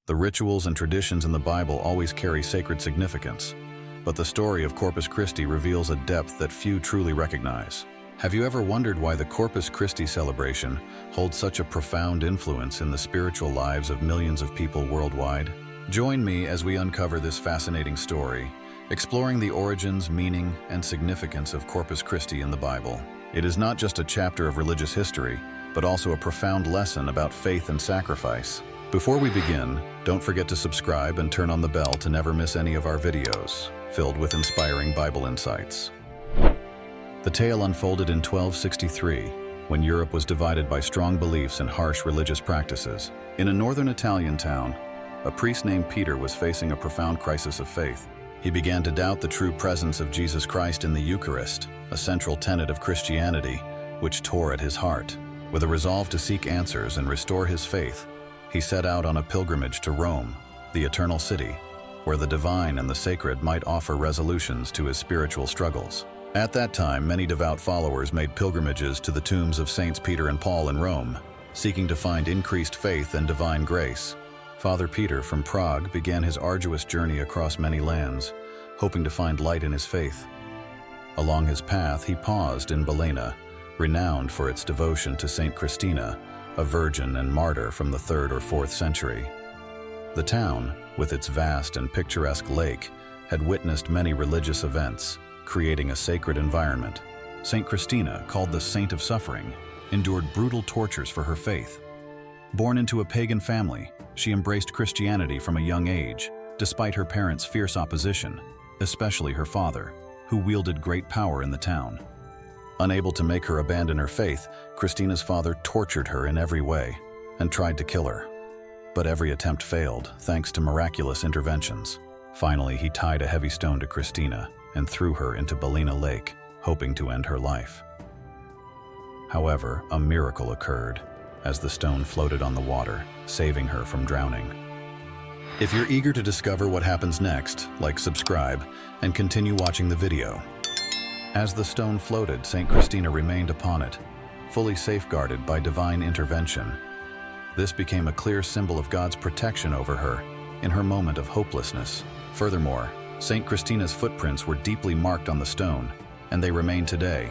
The rituals and traditions in the Bible always carry sacred significance, but the story of Corpus Christi reveals a depth that few truly recognize. Have you ever wondered why the Corpus Christi celebration holds such a profound influence in the spiritual lives of millions of people worldwide? Join me as we uncover this fascinating story, exploring the origins, meaning, and significance of Corpus Christi in the Bible. It is not just a chapter of religious history, but also a profound lesson about faith and sacrifice. Before we begin, don't forget to subscribe and turn on the bell to never miss any of our videos, filled with inspiring Bible insights. The tale unfolded in 1263, when Europe was divided by strong beliefs and harsh religious practices. In a northern Italian town, a priest named Peter was facing a profound crisis of faith. He began to doubt the true presence of Jesus Christ in the Eucharist, a central tenet of Christianity, which tore at his heart. With a resolve to seek answers and restore his faith, he set out on a pilgrimage to Rome, the eternal city, where the divine and the sacred might offer resolutions to his spiritual struggles. At that time, many devout followers made pilgrimages to the tombs of Saints Peter and Paul in Rome, seeking to find increased faith and divine grace. Father Peter from Prague began his arduous journey across many lands, hoping to find light in his faith. Along his path, he paused in Bolsena, renowned for its devotion to Saint Christina, a virgin and martyr from the 3rd or 4th century. The town, with its vast and picturesque lake, had witnessed many religious events, creating a sacred environment. Saint Christina, called the Saint of Suffering, endured brutal tortures for her faith. Born into a pagan family, she embraced Christianity from a young age, despite her parents' fierce opposition, especially her father, who wielded great power in the town. Unable to make her abandon her faith, Christina's father tortured her in every way and tried to kill her. But every attempt failed, thanks to miraculous interventions. Finally, he tied a heavy stone to Christina and threw her into Bolsena Lake, hoping to end her life. However, a miracle occurred as the stone floated on the water, saving her from drowning. If you're eager to discover what happens next, subscribe, and continue watching the video. As the stone floated, Saint Christina remained upon it, fully safeguarded by divine intervention. This became a clear symbol of God's protection over her in her moment of hopelessness. Furthermore, Saint Christina's footprints were deeply marked on the stone, and they remain today,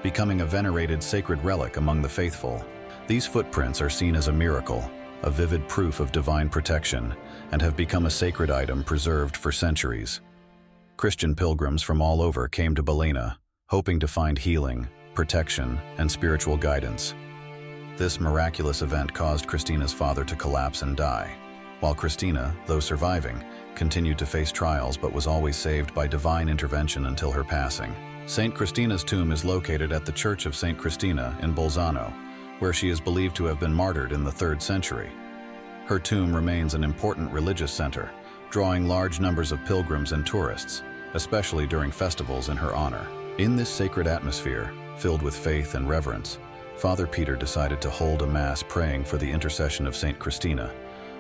becoming a venerated sacred relic among the faithful. These footprints are seen as a miracle, a vivid proof of divine protection, and have become a sacred item preserved for centuries. Christian pilgrims from all over came to Bolsena, hoping to find healing, protection, and spiritual guidance. This miraculous event caused Christina's father to collapse and die, while Christina, though surviving, continued to face trials but was always saved by divine intervention until her passing. Saint Christina's tomb is located at the Church of Saint Christina in Bolzano, where she is believed to have been martyred in the 3rd century. Her tomb remains an important religious center, drawing large numbers of pilgrims and tourists, especially during festivals in her honor. In this sacred atmosphere, filled with faith and reverence, Father Peter decided to hold a Mass praying for the intercession of Saint Christina,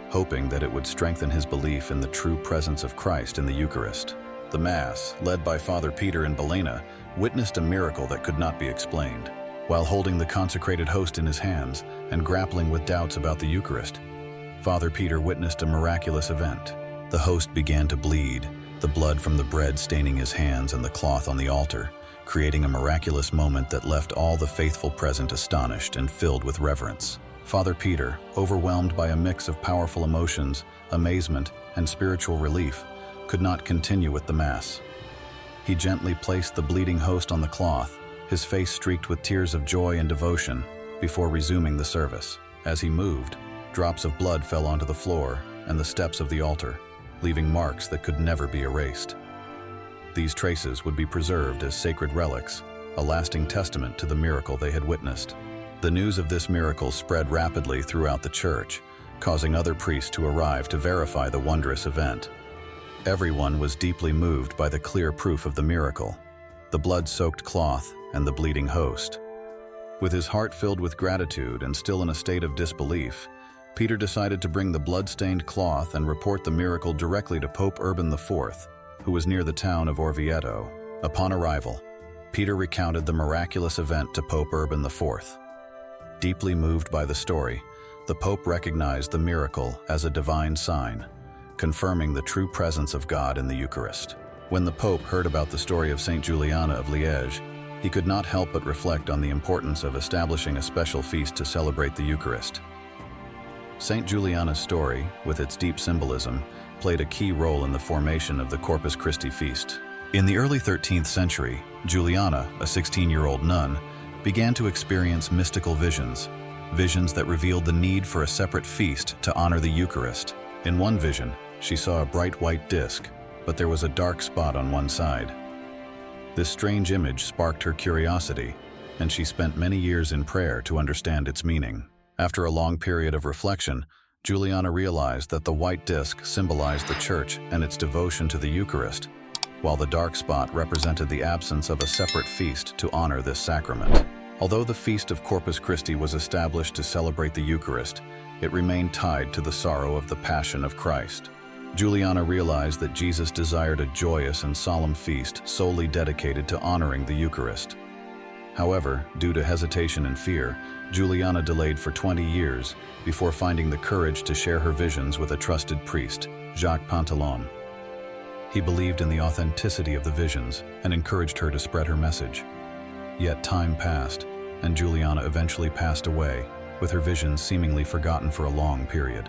hoping that it would strengthen his belief in the true presence of Christ in the Eucharist. The Mass, led by Father Peter in Bolsena, witnessed a miracle that could not be explained. While holding the consecrated host in his hands and grappling with doubts about the Eucharist, Father Peter witnessed a miraculous event. The host began to bleed, the blood from the bread staining his hands and the cloth on the altar, creating a miraculous moment that left all the faithful present astonished and filled with reverence. Father Peter, overwhelmed by a mix of powerful emotions, amazement, and spiritual relief, could not continue with the Mass. He gently placed the bleeding host on the cloth, his face streaked with tears of joy and devotion, before resuming the service. As he moved, drops of blood fell onto the floor and the steps of the altar, leaving marks that could never be erased. These traces would be preserved as sacred relics, a lasting testament to the miracle they had witnessed. The news of this miracle spread rapidly throughout the church, causing other priests to arrive to verify the wondrous event. Everyone was deeply moved by the clear proof of the miracle, the blood-soaked cloth and the bleeding host. With his heart filled with gratitude and still in a state of disbelief, Peter decided to bring the blood-stained cloth and report the miracle directly to Pope Urban IV, who was near the town of Orvieto. Upon arrival, Peter recounted the miraculous event to Pope Urban IV. Deeply moved by the story, the Pope recognized the miracle as a divine sign, confirming the true presence of God in the Eucharist. When the Pope heard about the story of Saint Juliana of Liège, he could not help but reflect on the importance of establishing a special feast to celebrate the Eucharist. Saint Juliana's story, with its deep symbolism, played a key role in the formation of the Corpus Christi feast. In the early 13th century, Juliana, a 16-year-old nun, began to experience mystical visions that revealed the need for a separate feast to honor the Eucharist. In one vision, she saw a bright white disc, but there was a dark spot on one side. This strange image sparked her curiosity, and she spent many years in prayer to understand its meaning. After a long period of reflection, Juliana realized that the white disc symbolized the Church and its devotion to the Eucharist, while the dark spot represented the absence of a separate feast to honor this sacrament. Although the Feast of Corpus Christi was established to celebrate the Eucharist, it remained tied to the sorrow of the Passion of Christ. Juliana realized that Jesus desired a joyous and solemn feast solely dedicated to honoring the Eucharist. However, due to hesitation and fear, Juliana delayed for 20 years before finding the courage to share her visions with a trusted priest, Jacques Pantalon. He believed in the authenticity of the visions and encouraged her to spread her message. Yet time passed, and Juliana eventually passed away, with her visions seemingly forgotten for a long period.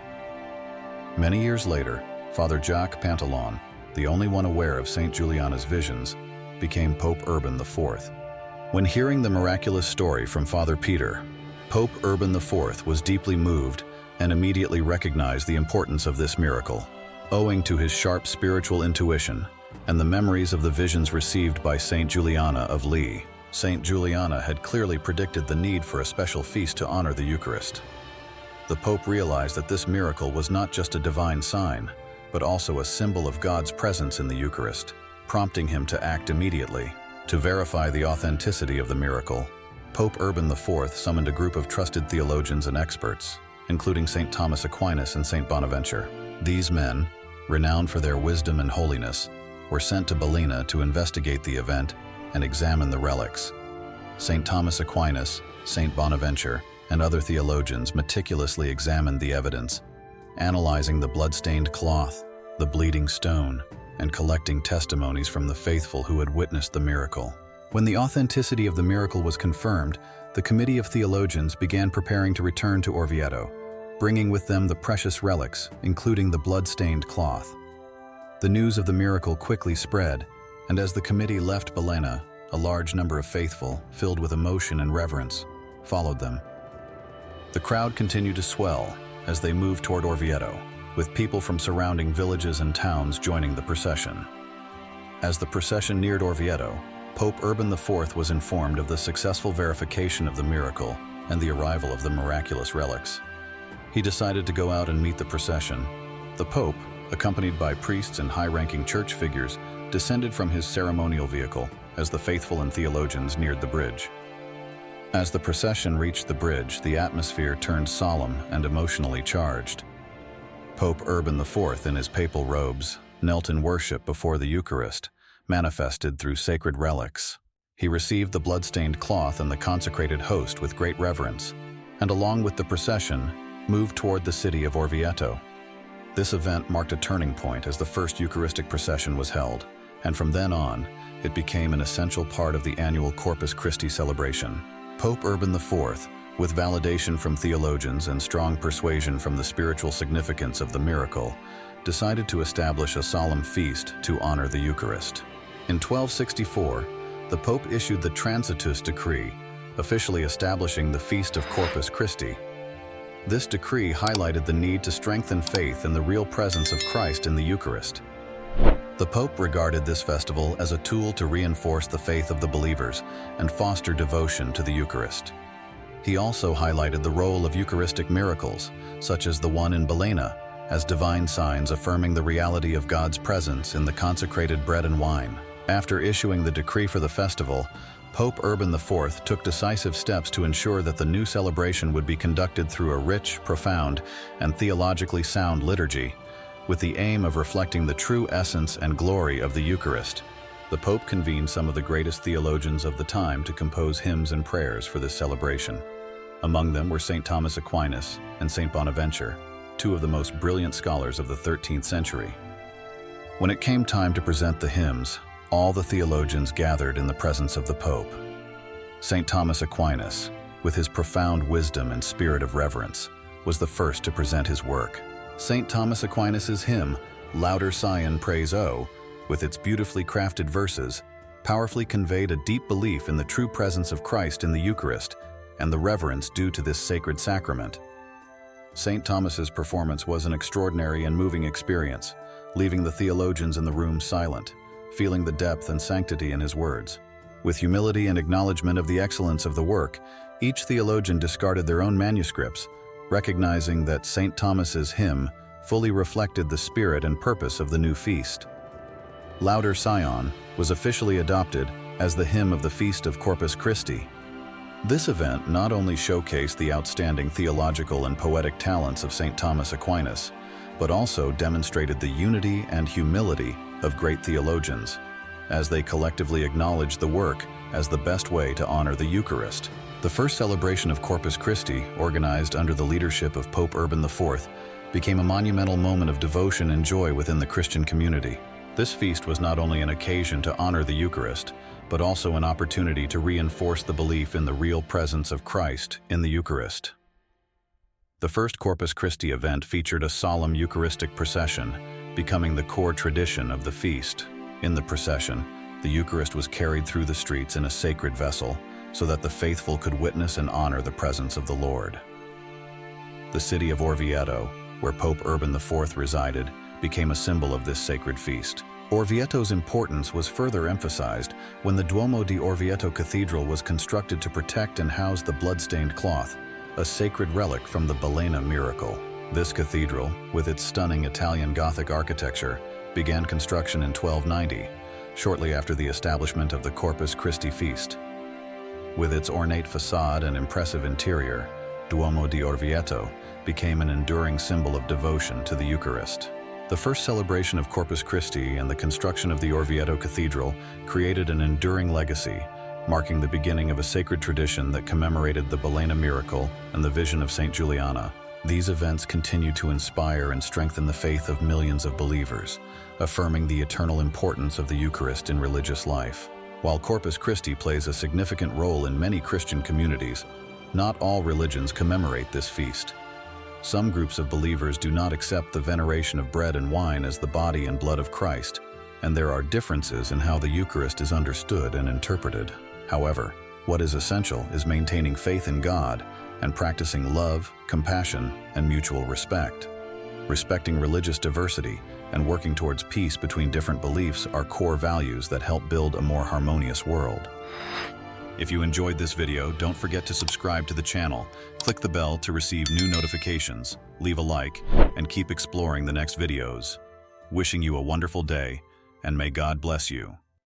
Many years later, Father Jacques Pantalon, the only one aware of Saint Juliana's visions, became Pope Urban IV. When hearing the miraculous story from Father Peter, Pope Urban IV was deeply moved and immediately recognized the importance of this miracle. Owing to his sharp spiritual intuition and the memories of the visions received by Saint Juliana of Liège, Saint Juliana had clearly predicted the need for a special feast to honor the Eucharist. The Pope realized that this miracle was not just a divine sign, but also a symbol of God's presence in the Eucharist, prompting him to act immediately. To verify the authenticity of the miracle, Pope Urban IV summoned a group of trusted theologians and experts, including St. Thomas Aquinas and St. Bonaventure. These men, renowned for their wisdom and holiness, were sent to Bolsena to investigate the event and examine the relics. St. Thomas Aquinas, St. Bonaventure, and other theologians meticulously examined the evidence, analyzing the blood-stained cloth, the bleeding stone, and collecting testimonies from the faithful who had witnessed the miracle. When the authenticity of the miracle was confirmed, the committee of theologians began preparing to return to Orvieto, bringing with them the precious relics, including the blood-stained cloth. The news of the miracle quickly spread, and as the committee left Bolsena, a large number of faithful, filled with emotion and reverence, followed them. The crowd continued to swell as they moved toward Orvieto, with people from surrounding villages and towns joining the procession. As the procession neared Orvieto, Pope Urban IV was informed of the successful verification of the miracle and the arrival of the miraculous relics. He decided to go out and meet the procession. The Pope, accompanied by priests and high-ranking church figures, descended from his ceremonial vehicle as the faithful and theologians neared the bridge. As the procession reached the bridge, the atmosphere turned solemn and emotionally charged. Pope Urban IV, in his papal robes, knelt in worship before the Eucharist, manifested through sacred relics. He received the blood-stained cloth and the consecrated host with great reverence, and along with the procession, moved toward the city of Orvieto. This event marked a turning point as the first Eucharistic procession was held, and from then on, it became an essential part of the annual Corpus Christi celebration. Pope Urban IV, with validation from theologians and strong persuasion from the spiritual significance of the miracle, decided to establish a solemn feast to honor the Eucharist. In 1264, the Pope issued the Transitus Decree, officially establishing the Feast of Corpus Christi. This decree highlighted the need to strengthen faith in the real presence of Christ in the Eucharist. The Pope regarded this festival as a tool to reinforce the faith of the believers and foster devotion to the Eucharist. He also highlighted the role of Eucharistic miracles, such as the one in Bolsena, as divine signs affirming the reality of God's presence in the consecrated bread and wine. After issuing the decree for the festival, Pope Urban IV took decisive steps to ensure that the new celebration would be conducted through a rich, profound, and theologically sound liturgy, with the aim of reflecting the true essence and glory of the Eucharist. The Pope convened some of the greatest theologians of the time to compose hymns and prayers for this celebration. Among them were St. Thomas Aquinas and St. Bonaventure, two of the most brilliant scholars of the 13th century. When it came time to present the hymns, all the theologians gathered in the presence of the Pope. St. Thomas Aquinas, with his profound wisdom and spirit of reverence, was the first to present his work. St. Thomas Aquinas's hymn, Lauter Sion Praise O, with its beautifully crafted verses, powerfully conveyed a deep belief in the true presence of Christ in the Eucharist and the reverence due to this sacred sacrament. St. Thomas's performance was an extraordinary and moving experience, leaving the theologians in the room silent, feeling the depth and sanctity in his words. With humility and acknowledgement of the excellence of the work, each theologian discarded their own manuscripts, recognizing that St. Thomas's hymn fully reflected the spirit and purpose of the new feast. Lauter Sion was officially adopted as the hymn of the Feast of Corpus Christi. This event not only showcased the outstanding theological and poetic talents of St. Thomas Aquinas, but also demonstrated the unity and humility of great theologians, as they collectively acknowledged the work as the best way to honor the Eucharist. The first celebration of Corpus Christi, organized under the leadership of Pope Urban IV, became a monumental moment of devotion and joy within the Christian community. This feast was not only an occasion to honor the Eucharist, but also an opportunity to reinforce the belief in the real presence of Christ in the Eucharist. The first Corpus Christi event featured a solemn Eucharistic procession, becoming the core tradition of the feast. In the procession, the Eucharist was carried through the streets in a sacred vessel, so that the faithful could witness and honor the presence of the Lord. The city of Orvieto, where Pope Urban IV resided, became a symbol of this sacred feast. Orvieto's importance was further emphasized when the Duomo di Orvieto Cathedral was constructed to protect and house the blood-stained cloth, a sacred relic from the Bolsena miracle. This cathedral, with its stunning Italian Gothic architecture, began construction in 1290, shortly after the establishment of the Corpus Christi feast. With its ornate facade and impressive interior, Duomo di Orvieto became an enduring symbol of devotion to the Eucharist. The first celebration of Corpus Christi and the construction of the Orvieto Cathedral created an enduring legacy, marking the beginning of a sacred tradition that commemorated the Bolsena miracle and the vision of St. Juliana. These events continue to inspire and strengthen the faith of millions of believers, affirming the eternal importance of the Eucharist in religious life. While Corpus Christi plays a significant role in many Christian communities, not all religions commemorate this feast. Some groups of believers do not accept the veneration of bread and wine as the body and blood of Christ, and there are differences in how the Eucharist is understood and interpreted. However, what is essential is maintaining faith in God and practicing love, compassion, and mutual respect. Respecting religious diversity and working towards peace between different beliefs are core values that help build a more harmonious world. If you enjoyed this video, don't forget to subscribe to the channel, click the bell to receive new notifications, leave a like, and keep exploring the next videos. Wishing you a wonderful day, and may God bless you.